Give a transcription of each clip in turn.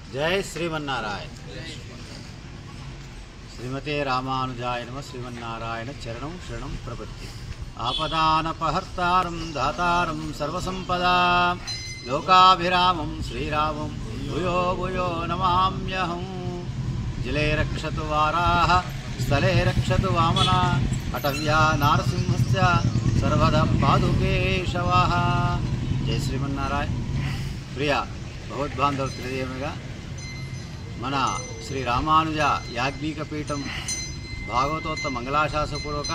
जय श्रीमन्नारायण। श्रीमते रामानुजाय नमः। श्रीमन्नारायण चरणं शरणं प्रपद्ये। आपदानपहर्तारं दातारं सर्वसंपदा लोकाभिरामं श्रीरामं भूयो भूयो नमाम्यहं। जले रक्षतु वाराः स्थले रक्षतु वामना अटव्या नारसिंहस्य सर्वदा पादुके शवः। जय श्रीमन्नारायण। प्रिय भगवद्बांधव తెలియజేయగా మన శ్రీ రామానుజ యాజ్ఞిక పీఠం భాగవతోత్త మంగళాశాసపూర్వక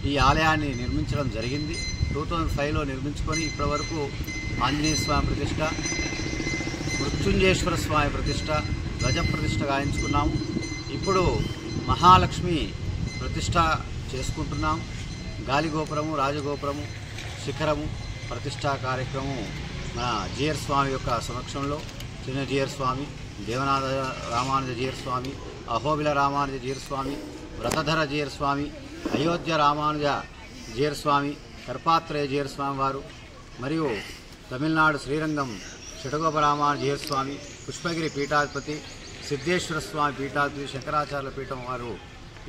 ఈ ఆలయాన్ని నిర్మించడం జరిగింది. 2005లో నిర్మించుకొని ఇప్పటివరకు ఆంజనేయ స్వామి ప్రతిష్ట, మృత్యుంజయేశ్వర స్వామి ప్రతిష్ట, గజ ప్రతిష్ట గాయించుకున్నాము. ఇప్పుడు మహాలక్ష్మి ప్రతిష్ట చేసుకుంటున్నాం. గాలిగోపురము, రాజగోపురము, శిఖరము ప్రతిష్టా కార్యక్రమం మన జిఆర్ స్వామి యొక్క సమక్షంలో చిన్న జిఆర్ స్వామి, దేవనాథ రామానుజ జిఆర్ స్వామి, అహోబిల రామానుజ జిఆర్ స్వామి, వ్రతధర జిఆర్ స్వామి, అయోధ్య రామానుజ జిఆర్ స్వామి, కర్పాత్రేయ జిఆర్ స్వామి వారు మరియు తమిళనాడు శ్రీరంగం షటగోప రామానుజ జిఆర్ స్వామి, పుష్పగిరి పీఠాధిపతి, సిద్ధేశ్వర స్వామి పీఠాధిపతి, శంకరాచార్యుల పీఠం వారు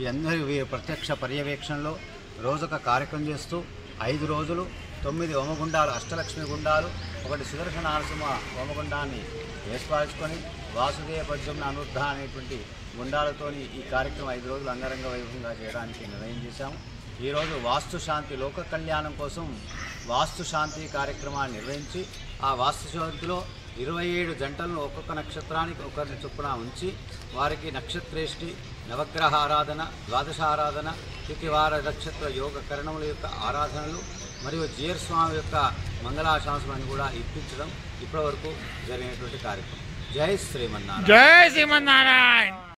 ఈ అందరి ప్రత్యక్ష పర్యవేక్షణలో రోజొక కార్యక్రమం చేస్తూ 5 రోజులు 9 హోమగుండాలు, అష్టలక్ష్మి గుండాలు, 1 సుదర్శన నరసింహ హోమగుండాన్ని వేసుపాల్చుకొని వాసుదేవ పద్యం అనుద్ధ అనేటువంటి గుండాలతోని ఈ కార్యక్రమం 5 రోజులు అంగరంగ వైభవంగా చేయడానికి నిర్ణయం చేశాము. ఈరోజు వాస్తుశాంతి లోక కళ్యాణం కోసం వాస్తుశాంతి కార్యక్రమాన్ని నిర్వహించి ఆ వాస్తుశాంతిలో 27 జంటలను ఒక్కొక్క నక్షత్రానికి ఒకరిని చొప్పున ఉంచి వారికి నక్షత్రేష్టి, నవగ్రహ ఆరాధన, ద్వాదశ ఆరాధన, తిథివార నక్షత్ర యోగ కరణముల యొక్క ఆరాధనలు మరియు జిఆర్ స్వామి యొక్క మంగళాశాసనాన్ని కూడా ఇప్పించడం ఇప్పటివరకు జరిగినటువంటి కార్యక్రమం. జై శ్రీమన్నారాయణ. జై శ్రీమన్నారాయణ.